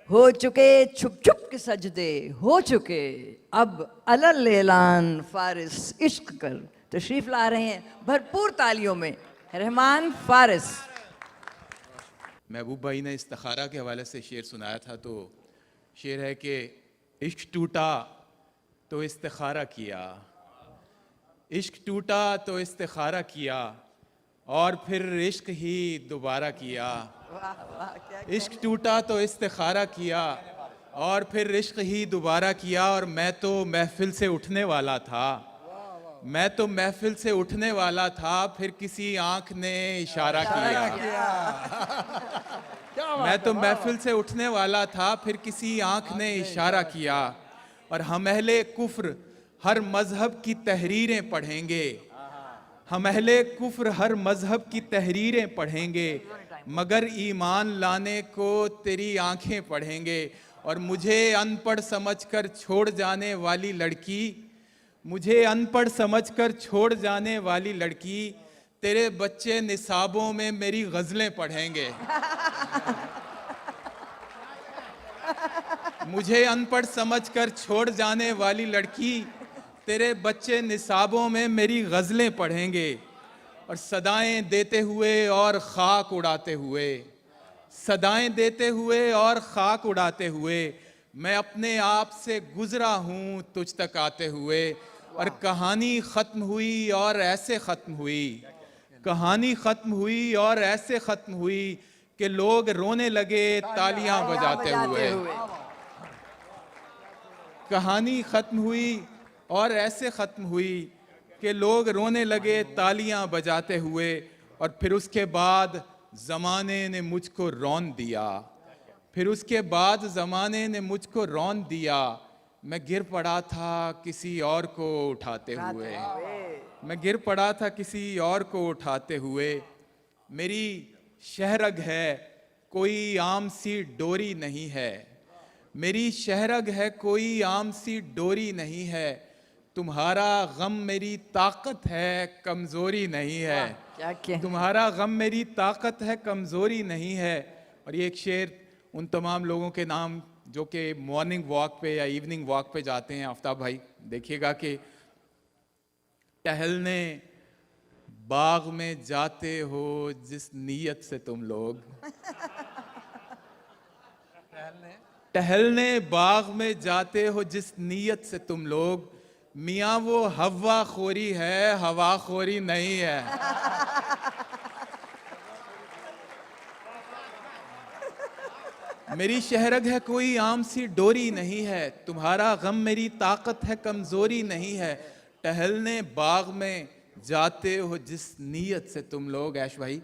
हो चुके छुप छुप के सजदे, हो चुके अब अलल ऐलान फारिस इश्क कर। तशरीफ ला रहे हैं भरपूर तालियों में रहमान फारिस। महबूब भाई ने इस्तिखारा के हवाले से शेर सुनाया था, तो शेर है कि इश्क टूटा तो इस्तिखारा किया, इश्क टूटा तो इस्तिखारा किया और फिर इश्क ही दोबारा किया। इश्क टूटा तो इस्तिखारा किया और फिर इश्क ही दोबारा किया। और मैं तो महफिल से उठने वाला था, मैं तो महफिल से उठने वाला था, फिर किसी आंख ने इशारा किया। मैं तो महफिल से उठने वाला था, फिर किसी आंख ने इशारा किया। और हम अहले कुफ्र हर मजहब की तहरीरें पढ़ेंगे, हम अहले कुफ्र हर मजहब की तहरीरें पढ़ेंगे, मगर ईमान लाने को तेरी आंखें पढ़ेंगे। और मुझे अनपढ़ समझकर छोड़ जाने वाली लड़की, मुझे अनपढ़ समझकर छोड़ जाने वाली लड़की, तेरे बच्चे निसाबों में मेरी गजलें पढ़ेंगे। मुझे अनपढ़ समझकर छोड़ जाने वाली लड़की, तेरे बच्चे निसाबों में मेरी गजलें पढ़ेंगे। और सदाएं देते हुए और खाक उड़ाते हुए, सदाएं देते हुए और खाक उड़ाते हुए, मैं अपने आप से गुजरा हूँ तुझ तक आते हुए। और कहानी ख़त्म हुई और ऐसे ख़त्म हुई, कहानी ख़त्म हुई और ऐसे ख़त्म हुई कि लोग रोने लगे तालियां बजाते हुए। कहानी ख़त्म हुई और ऐसे ख़त्म हुई कि लोग रोने लगे तालियां बजाते हुए। और फिर उसके बाद ज़माने ने मुझको रौन दिया, फिर उसके बाद ज़माने ने मुझको रौन दिया। मैं गिर पड़ा था किसी और को उठाते हुए, मैं गिर पड़ा था किसी और को उठाते हुए। मेरी शहरग है कोई आम सी डोरी नहीं है, मेरी शहरग है कोई आम सी डोरी नहीं है। तुम्हारा गम मेरी ताकत है कमज़ोरी नहीं है, क्या तुम्हारा गम मेरी ताकत है कमज़ोरी नहीं है। और ये एक शेर उन तमाम लोगों के नाम जो कि मॉर्निंग वॉक पे या इवनिंग वॉक पे जाते हैं। आफ्ताब भाई देखिएगा कि टहलने बाग में जाते हो जिस नीयत से तुम लोग, टहलने बाग में जाते हो जिस नीयत से तुम लोग, मियाँ वो हवा खोरी है हवा खोरी नहीं है। मेरी शहरग है कोई आम सी डोरी नहीं है, तुम्हारा गम मेरी ताकत है कमजोरी नहीं है। टहलने बाग में जाते हो जिस नीयत से तुम लोग, ऐश भाई,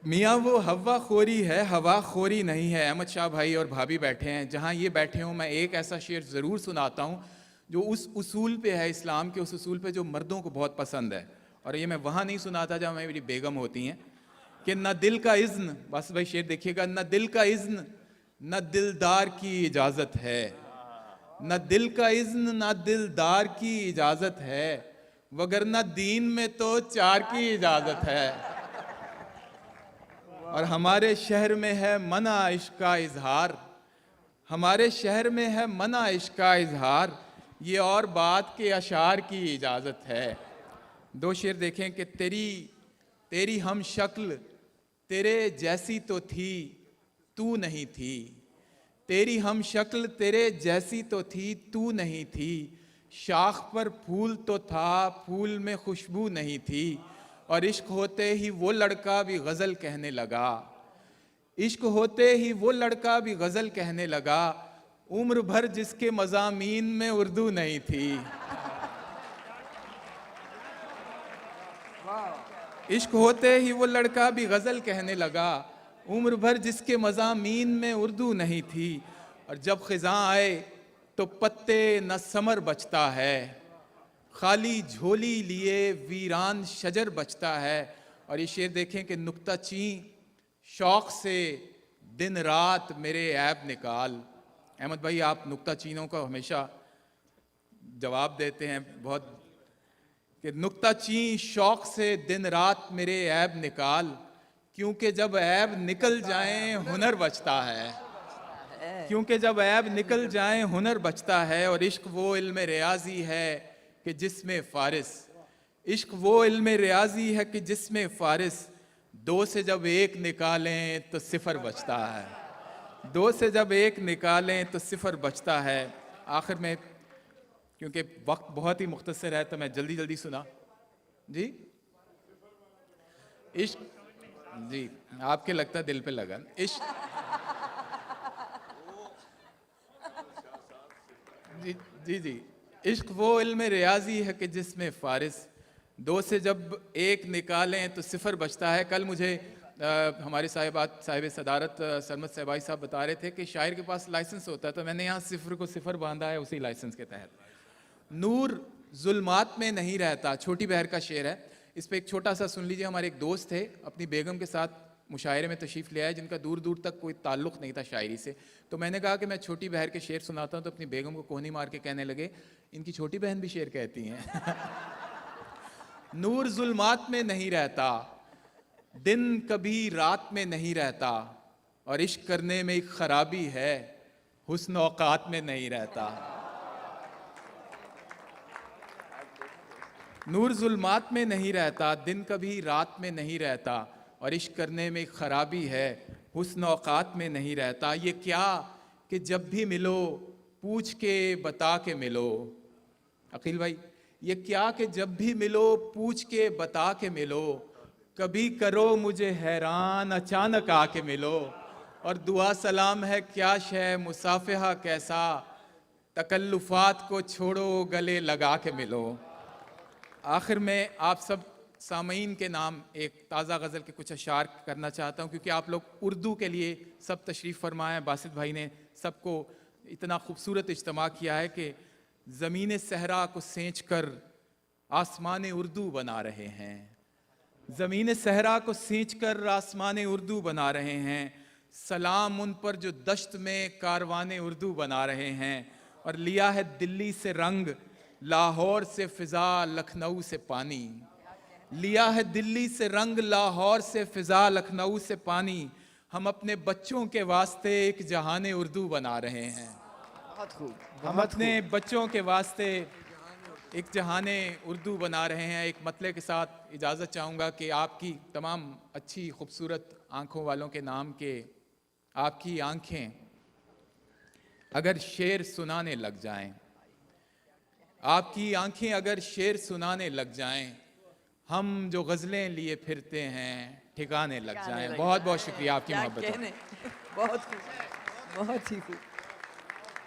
मियाँ वो हवा खोरी है हवा खोरी नहीं है। अहमद शाह भाई और भाभी बैठे हैं, जहाँ ये बैठे हों मैं एक ऐसा शेर ज़रूर सुनाता हूँ जो उस उसूल पे है, इस्लाम के उस उसूल पे जो मर्दों को बहुत पसंद है। और ये मैं वहाँ नहीं सुनाता जहाँ मेरी बेगम होती हैं कि न दिल का इज़्न, बस भाई शेर देखिएगा, न दिल का इज़्न न दिलदार की इजाज़त है, न दिल का इज़्न न दिलदार की इजाज़त है, वगरना दीन में तो चार की इजाज़त है। और हमारे शहर में है मना इश्क का इजहार, हमारे शहर में है मना इश्क का इजहार, ये और बात के अशार की इजाज़त है। दो शेर देखें कि तेरी तेरी हम शक्ल तेरे जैसी तो थी तू नहीं थी, तेरी हम शक्ल तेरे जैसी तो थी तू नहीं थी, शाख पर फूल तो था फूल में खुशबू नहीं थी। और इश्क होते ही वो लड़का भी गज़ल कहने लगा, इश्क होते ही वो लड़का भी गज़ल कहने लगा, उम्र भर जिसके मज़ामीन में उर्दू नहीं थी। इश्क होते ही वो लड़का भी गज़ल कहने लगा, उम्र भर जिसके मज़ामीन में उर्दू नहीं थी। और जब ख़िज़ां आए तो पत्ते न समर बचता है, खाली झोली लिए वीरान शजर बचता है। और ये शेर देखें कि नुक्ता ची शौक़ से दिन रात मेरे ऐब निकाल। अहमद भाई आप नुक्ता चीनों को हमेशा जवाब देते हैं बहुत कि नुक्ता ची शौक़ से दिन रात मेरे ऐब निकाल, क्योंकि जब ऐब निकल जाए हुनर बचता है, क्योंकि जब ऐब निकल जाए हुनर बचता है। और इश्क वो इल्म रियाजी है कि जिसमें फारिस, इश्क वो इल्म रियाजी है कि जिसमें फारिस, दो से जब एक निकालें तो सिफर बचता है, दो से जब एक निकालें तो सिफर बचता है। आखिर में क्योंकि वक्त बहुत ही मुख्तसर है तो मैं जल्दी जल्दी सुना जी। इश्क जी, आपके लगता है दिल पे लगन। इश्क जी जी जी, इश्क वो इल्म रियाजी है कि जिसमें फारिस, दो से जब एक निकालें तो सिफर बचता है। कल मुझे हमारे साहिब सदारत सरमत सहबाई साहब बता रहे थे कि शायर के पास लाइसेंस होता है, तो मैंने यहाँ सिफर को सिफर बांधा है उसी लाइसेंस के तहत। नूर जुल्मात में नहीं रहता, छोटी बहर का शेर है। इस पे एक छोटा सा सुन लीजिए। हमारे एक दोस्त थे, अपनी बेगम के साथ मुशायरे में तशरीफ़ ले आए, जिनका दूर दूर तक कोई ताल्लुक़ नहीं था शायरी से। तो मैंने कहा कि मैं छोटी बहर के शेर सुनाता हूँ, तो अपनी बेगम को कोहनी मार के कहने लगे, इनकी छोटी बहन भी शेर कहती हैं। नूर जुल्मात में नहीं रहता, दिन कभी रात में नहीं रहता, और इश्क करने में एक खराबी है, हुस्न औकात में नहीं रहता। नूर जुल्मात में नहीं रहता, दिन कभी रात में नहीं रहता, और इश्क करने में एक खराबी है, हुस्न औकात में नहीं रहता। ये क्या कि जब भी मिलो पूछ के बता के मिलो। अकील भाई, ये क्या कि जब भी मिलो पूछ के बता के मिलो, कभी करो मुझे हैरान अचानक आके मिलो, और दुआ सलाम है क्या शय मुसाफिहा कैसा, तकल्लुफात को छोड़ो गले लगा के मिलो। आखिर में आप सब सामीन के नाम एक ताज़ा गज़ल के कुछ अशार करना चाहता हूँ, क्योंकि आप लोग उर्दू के लिए सब तशरीफ़ फरमाए। बासित भाई ने सबको इतना खूबसूरत इज्तिमा किया है कि ज़मीन सहरा को सेंच कर आसमान उर्दू बना रहे हैं, ज़मीन सहरा को सींच कर आसमान उर्दू बना रहे हैं। सलाम उन पर जो दश्त में कारवान उर्दू बना रहे हैं, और लिया है दिल्ली से रंग, लाहौर से फ़िज़ा, लखनऊ से पानी। लिया है दिल्ली से रंग, लाहौर से फ़िज़ा, लखनऊ से पानी। हम अपने बच्चों के वास्ते एक जहान उर्दू बना रहे हैं। बहुत खूब। हम अपने बच्चों के वास्ते एक जहान उर्दू बना रहे हैं। एक मतले के साथ इजाज़त चाहूँगा कि आपकी तमाम अच्छी खूबसूरत आँखों वालों के नाम के, आपकी आँखें अगर शेर सुनाने लग जाएं, आपकी आँखें अगर शेर सुनाने लग जाएं, हम जो गज़लें लिए फिरते हैं ठिकाने लग जाएं। बहुत बहुत शुक्रिया आपकी मोहब्बत। बहुत खूब, बहुत ही खूब।